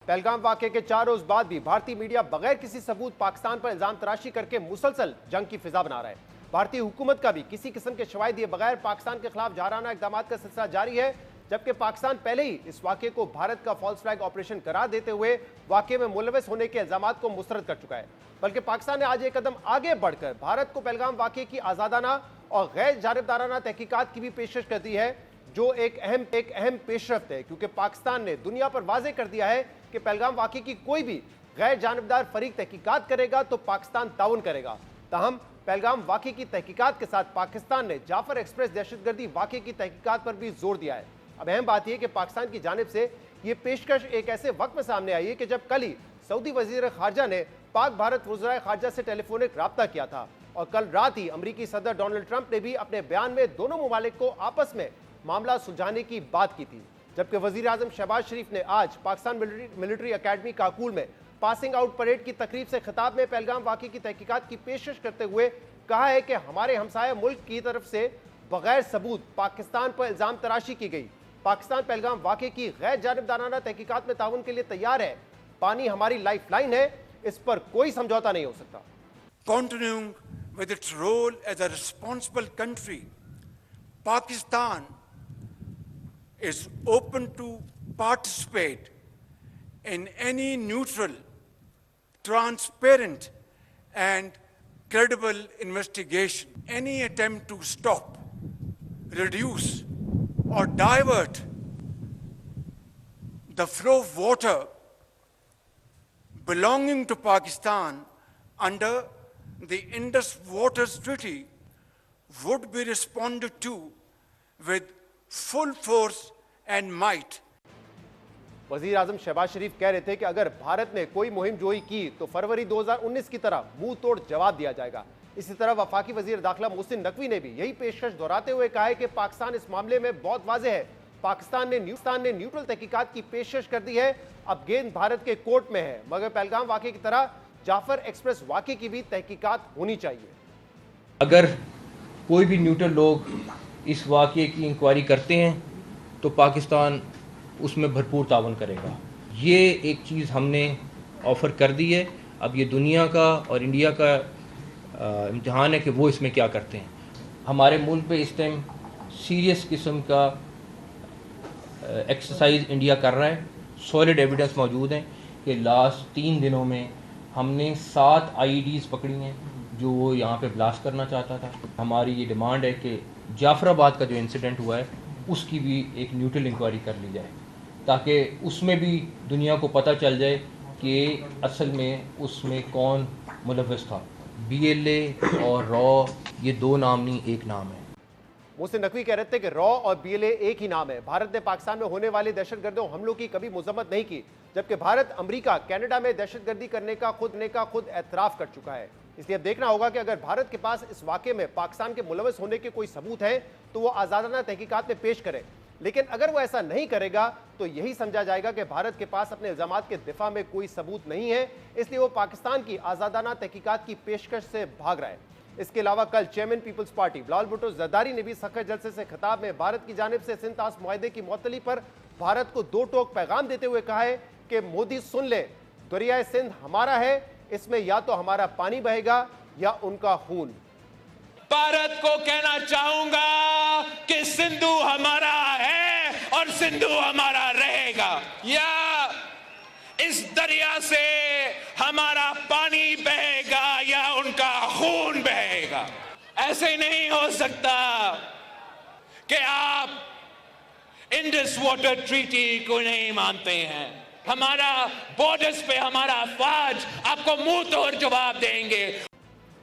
पहलगाम वाकये के 4 रोज बाद भी भारतीय मीडिया बगैर किसी सबूत पाकिस्तान पर इल्जाम तराशी करके मुसलसल जंग की फिजा बना रहा है। भारतीय हुकूमत का भी किसी किस्म के शवाहिद दिए बगैर पाकिस्तान के खिलाफ जाराना इकदाम का सिलसिला जारी है, जबकि पाकिस्तान पहले ही इस वाकये को भारत का फॉल्स फ्लैग ऑपरेशन करार देते हुए वाकये में मुलविस होने के इल्जाम को मुस्तरद कर चुका है। बल्कि पाकिस्तान ने आज एक कदम आगे बढ़कर भारत को पहलगाम वाकये की आजादाना और गैर जानिबदाराना तहकीकात की भी पेशकश कर दी है, जो एक अहम पेशरफ्त है, क्योंकि पाकिस्तान ने दुनिया पर वाजे कर दिया है कि पहलगाम वाकये की कोई भी गैर जानिबदार फरीक तहकीकात करेगा तो पाकिस्तान ताउन करेगा। ताहम पहलगाम वाकये की तहकीकात के साथ पाकिस्तान ने जाफर एक्सप्रेस दहशतगर्दी वाकये की तहकीकात पर भी जोर दिया है। अब अहम बात यह कि पाकिस्तान की जानिब से यह पेशकश एक ऐसे वक्त में सामने आई है कि जब कल ही सऊदी वजीर खारजा ने पाक भारत वज़ीर खारजा से टेलीफोनिक रब्ता किया था और कल रात ही अमरीकी सदर डोनाल्ड ट्रंप ने भी अपने बयान में दोनों ममालिक को आपस में मामला सुलझाने की बात की थी। जबकि वजीर आजम शहबाज शरीफ ने आज पाकिस्तान मिलिट्री अकेडमी काकूल में पासिंग आउट परेड की तकरीब से खिताब में पहलगाम वाकये की तहकीकात की पेशकश करते हुए कहा है कि हमारे हमसाया मुल्क की तरफ से बगैर सबूत पाकिस्तान पर इल्जाम तराशी की गई। पाकिस्तान पहलगाम वाकये की गैर जानिबदाराना तहकीकात में ताउन के लिए तैयार है। पानी हमारी लाइफ लाइन है, इस पर कोई समझौता नहीं हो सकता। Continuing with its role as a responsible country, Pakistan is open to participate in any neutral, transparent and credible investigation. Any attempt to stop, reduce or divert the flow of water belonging to Pakistan under the Indus Waters Treaty would be responded to with full force and might. वजीर आजम शहबाज शरीफ कह रहे थे कि अगर भारत ने कोई मुहिम जोई की तो फरवरी 2019 की तरह मुंह तोड़ जवाब दिया जाएगा। इसी तरह वफाकी वजीर दाखिला मोहसिन नकवी ने भी यही पेशकश दोहराते हुए कहा है कि पाकिस्तान इस मामले में बहुत वाज़ेह है। पाकिस्तान ने न्यूट्रल तहकीकात की पेशकश कर दी है, अब गेंद भारत के कोर्ट में है, मगर पहलगाम वाकये की तरह जाफर एक्सप्रेस वाकये की भी तहकीकात होनी चाहिए। अगर कोई भी न्यूट्रल लोग इस वाकये की इंक्वायरी करते हैं तो पाकिस्तान उसमें भरपूर तावन करेगा। ये एक चीज़ हमने ऑफ़र कर दी है। अब ये दुनिया का और इंडिया का इम्तिहान है कि वो इसमें क्या करते हैं। हमारे मुल्क पे इस टाइम सीरियस किस्म का एक्सरसाइज इंडिया कर रहा है। सॉलिड एविडेंस मौजूद है कि लास्ट 3 दिनों में हमने 7 IEDs पकड़ी हैं जो वो यहाँ पे ब्लास्ट करना चाहता था। हमारी ये डिमांड है कि जाफराबाद का जो इंसिडेंट हुआ है उसकी भी एक न्यूट्रल इंक्वायरी कर ली जाए, ताकि उसमें भी दुनिया को पता चल जाए कि असल में उसमें कौन मुलव्वस था। BLA और रॉ ये 2 नाम नहीं, एक नाम है। मोहसिन नकवी कह रहे थे कि रॉ और BLA एक ही नाम है। भारत ने पाकिस्तान में होने वाले दहशतगर्दों हमलों की कभी मजम्मत नहीं की, जबकि भारत अमेरिका कनाडा में दहशतगर्दी करने का खुद एतराफ़ कर चुका है। इसलिए अब देखना होगा कि अगर भारत के पास इस वाकये में पाकिस्तान के मुलविस होने के कोई सबूत हैं तो वो आज़ादाना तहकीकात में पेश करे, लेकिन अगर वो ऐसा नहीं करेगा तो यही समझा जाएगा कि भारत के पास अपने इल्जामात के दिफा में कोई सबूत नहीं है, इसलिए वो पाकिस्तान की आज़ादाना तहकीकात की पेशकश से भाग रहा है। इसके अलावा कल चेयरमैन पीपल्स पार्टी बिलावल भुट्टो जरदारी ने भी सखर जलसे से खिताब में भारत की जानिब से सिंध तास मुआहदे की मुअत्तली पर भारत को 2 टोक पैगाम देते हुए कहा है कि मोदी सुन ले, दरियाए सिंध हमारा है, इसमें या तो हमारा पानी बहेगा या उनका खून। भारत को कहना चाहूंगा कि सिंधु हमारा है और सिंधु हमारा रहेगा, या इस दरिया से हमारा पानी बहेगा या उनका खून बहेगा। ऐसे नहीं हो सकता कि आप इंडस वाटर ट्रीटी को नहीं मानते हैं। हमारा बॉर्डर्स पे हमारा अफवाज आपको मुंह तोड़ जवाब देंगे।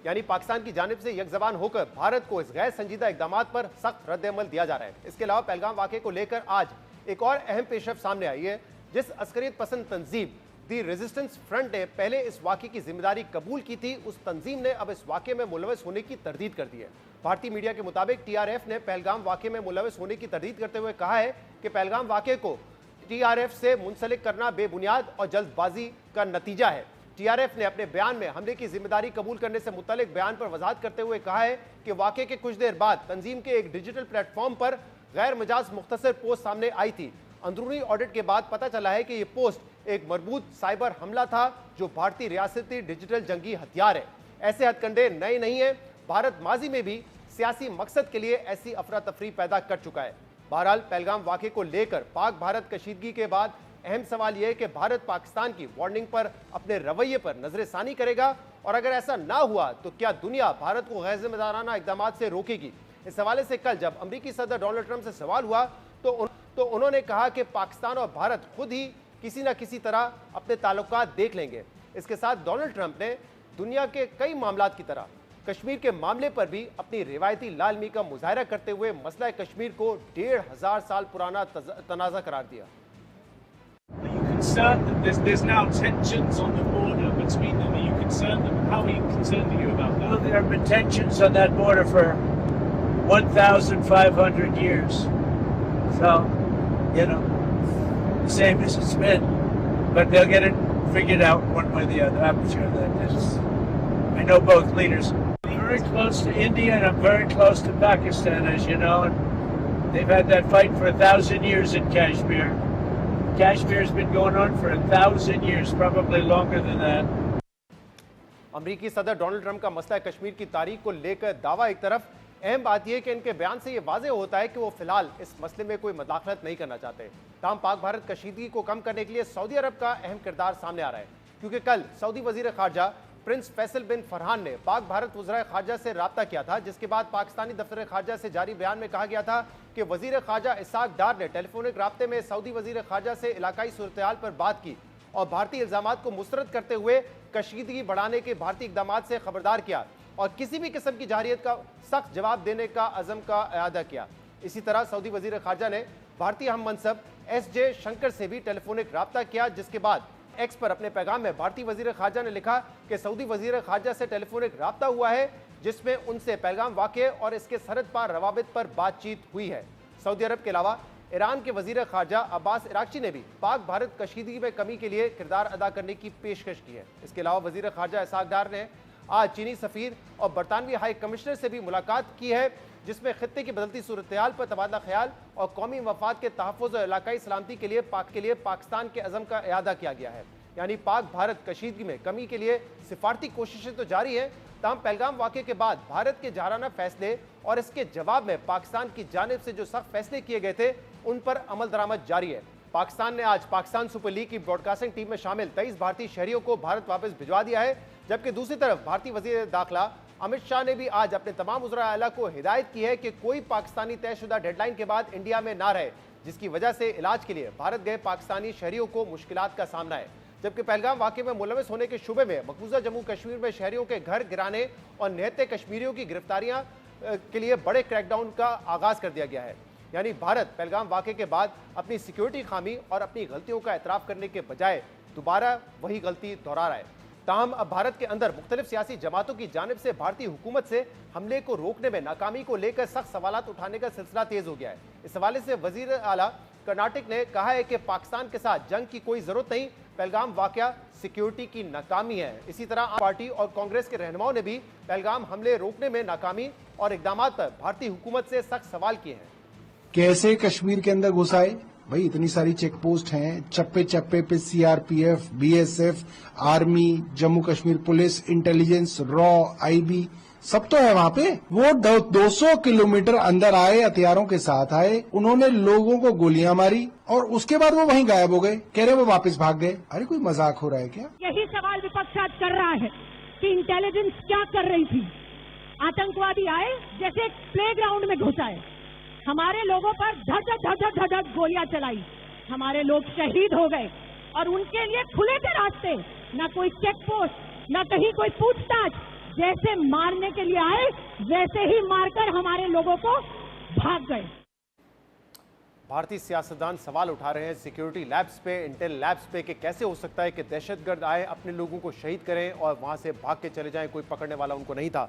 यानी पाकिस्तान की जानिब से यकजबान होकर भारत को इस गैर संजीदा इकदाम पर सख्त रद्द-ए-अमल दिया जा रहा है। इसके अलावा पहलगाम वाकये को लेकर आज एक और अहम पेशरफ्त सामने आई है। जिस अस्करियत पसंद तंजीम दी रेजिस्टेंस फ्रंट ने पहले इस वाकये की जिम्मेदारी कबूल की थी, उस तंजीम ने अब इस वाकये में मुलविस होने की तरदीद कर दी है। भारतीय मीडिया के मुताबिक TRF ने पहलगाम वाकये में मुलविस होने की तरदीद करते हुए कहा है कि पहलगाम वाकये को TRF से मुंसलिक करना बेबुनियाद और जल्दबाजी का नतीजा है। TRF ने अपने बयान में हमले की जिम्मेदारी कबूल करने से मुतल्लिक बयान पर वजाहत करते हुए कहा है कि वाकये के कुछ देर बाद तंजीम के एक डिजिटल प्लेटफॉर्म पर गैर मजाज मुख्तसर पोस्ट सामने आई थी। अंदरूनी ऑडिट के बाद पता चला है कि यह पोस्ट एक मजबूत साइबर हमला था जो भारतीय रियासती डिजिटल जंगी हथियार है। ऐसे हथकंडे नए नहीं है। भारत माजी में भी सियासी मकसद के लिए ऐसी अफरा तफरी पैदा कर चुका है। बहरहाल पहलगाम वाक़े को लेकर पाक भारत कशीदगी के बाद अहम सवाल यह है कि भारत पाकिस्तान की वार्निंग पर अपने रवैये पर नजरसानी करेगा, और अगर ऐसा ना हुआ तो क्या दुनिया भारत को गैर जिम्मेदाराना इक़दाम से रोकेगी। इस हवाले से कल जब अमेरिकी सदर डोनाल्ड ट्रंप से सवाल हुआ तो उन्होंने कहा कि पाकिस्तान और भारत खुद ही किसी न किसी तरह अपने ताल्लुकात देख लेंगे। इसके साथ डोनाल्ड ट्रंप ने दुनिया के कई मामलात की तरह कश्मीर के मामले पर भी अपनी रिवायती लालमी का मुजाहरा करते हुए मसला कश्मीर को 1500 साल पुराना तनाज़ा करार दिया। There's now tensions on the border between them. Are you concerned? How concerned are you about that? Well, there have been tensions on that border for 1,500 years. So, same as it's been. But they'll get it figured out one way or the other. I'm sure that is. I know both leaders. I'm very close to India and I'm very close to Pakistan, as you know. And they've had that fight for 1,000 years in Kashmir. Kashmir's been going on for 1,000 years, probably longer than that. अमेरिकी सदर Donald Trump का मसला कश्मीर की तारीख को लेकर दावा एक तरफ, अहम बात यह कि इनके बयान से यह वाज़ेह होता है कि वो फिलहाल इस मसले में कोई मुदाखलत नहीं करना चाहते। ताहम पाक भारत कशीदगी को कम करने के लिए सऊदी अरब का अहम किरदार सामने आ रहा है, क्योंकि कल सऊदी वजीर खारजा प्रिंस फैसल बिन फरहान ने पाक भारत वज़ीर खारजा से रब्ता किया था, जिसके बाद पाकिस्तानी दफ्तर खारजा से जारी बयान में कहा गया था कि वजीर खारजा इसाक डार ने टेलीफोनिक राब्ते में सऊदी वजीर खारजा से इलाकाई सूरत-ए-हाल पर बात की और भारतीय इल्जामात को मुस्तरद करते हुए कशीदगी बढ़ाने के भारतीय इक़दामात से खबरदार किया और किसी भी किस्म की जाहिरियत का सख्त जवाब देने का अज़म का इआदा किया। इसी तरह सऊदी वजीर खारजा ने भारतीय हम मनसब एस.जे. शंकर से भी टेलीफोनिक राब्ता किया, जिसके बाद एक्स पर अपने पैगाम में भारतीय वजीर खारजा ने लिखा कि सऊदी वजीर खारजा से टेलीफोनिक राब्ता हुआ है, जिसमें उनसे पहलगाम वाक़े और इसके सरहद पार रवाबित पर बातचीत हुई है। सऊदी अरब के अलावा ईरान के वजीर खारजा अब्बास इराक्ची ने भी पाक भारत कशीदगी में कमी के लिए किरदार अदा करने की पेशकश की है। इसके अलावा वजीर खारजा इसाक डार ने आज चीनी सफीर और बरतानवी हाई कमिश्नर से भी मुलाकात की है, जिसमें खित्ते की बदलती सूरत-ए-हाल पर तबादला ख्याल और कौमी मफाद के तहफ़्फ़ुज़ और इलाकाई सलामती के लिए पाकिस्तान के अज़म का इआदा किया गया है। यानी पाक भारत कशीदगी में कमी के लिए सिफारती कोशिशें तो जारी हैं, ताहम पहलगाम वाक़े के बाद भारत के जाराना फैसले और इसके जवाब में पाकिस्तान की जानिब से जो सख्त फैसले किए गए थे उन पर अमल दरामद जारी है। पाकिस्तान ने आज पाकिस्तान सुपर लीग की ब्रॉडकास्टिंग टीम में शामिल 23 भारतीय शहरियों को भारत वापस भिजवा दिया है, जबकि दूसरी तरफ भारतीय वज़ीर दाखिला अमित शाह ने भी आज अपने तमाम उज़रा आला को हिदायत की है कि कोई पाकिस्तानी तयशुदा डेडलाइन के बाद इंडिया में ना रहे, जिसकी वजह से इलाज के लिए भारत गए पाकिस्तानी शहरियों को मुश्किलात का सामना है। जबकि पहलगाम वाक़े में मुलविस होने के शुबे में मकबूजा जम्मू कश्मीर में शहरियों के घर गिराने और निहत्ते कश्मीरियों की गिरफ्तारियां के लिए बड़े क्रैकडाउन का आगाज कर दिया गया है। यानी भारत पहलगाम वाक़े के बाद अपनी सिक्योरिटी खामी और अपनी गलतियों का एतराफ़ करने के बजाय दोबारा वही गलती दोहरा रहा है। ताहम अब भारत के अंदर मुख्तलिफ सियासी जमातों की जानिब से भारतीय हुकूमत से हमले को रोकने में नाकामी को लेकर सख्त सवालात उठाने का सिलसिला तेज हो गया है। इस हवाले से वजीर आला कर्नाटक ने कहा है कि पाकिस्तान के साथ जंग की कोई जरूरत नहीं, पहलगाम वाक़या सिक्योरिटी की नाकामी है। इसी तरह आम पार्टी और कांग्रेस के रहनुमाओं ने भी पहलगाम हमले रोकने में नाकामी और इक़दामात पर भारतीय हुकूमत से सख्त सवाल किए हैं। कैसे कश्मीर के अंदर घुस आए? भाई इतनी सारी चेक पोस्ट हैं, चप्पे चप्पे पे CRPF, BSF, army, Jammu Kashmir police, intelligence, raw, IB सब तो है वहाँ पे। वो 200 किलोमीटर अंदर आए, हथियारों के साथ आए, उन्होंने लोगों को गोलियां मारी और उसके बाद वो वहीं गायब हो गए। कह रहे वो वापस भाग गए। अरे कोई मजाक हो रहा है क्या? यही सवाल विपक्ष आज कर रहा है कि इंटेलिजेंस क्या कर रही थी। आतंकवादी आए जैसे प्ले ग्राउंड में घुस आए, हमारे लोगों पर धड़ गोलियां चलाई, हमारे लोग शहीद हो गए और उनके लिए खुले थे रास्ते, न कोई चेक पोस्ट, न कहीं कोई पूछताछ। जैसे मारने के लिए आए वैसे ही मारकर हमारे लोगों को भाग गए। भारतीय सियासतदान सवाल उठा रहे हैं सिक्योरिटी लैब्स पे, इंटेल लैब्स पे कि कैसे हो सकता है कि दहशतगर्द आए, अपने लोगों को शहीद करें और वहां से भाग के चले जाएं, कोई पकड़ने वाला उनको नहीं था।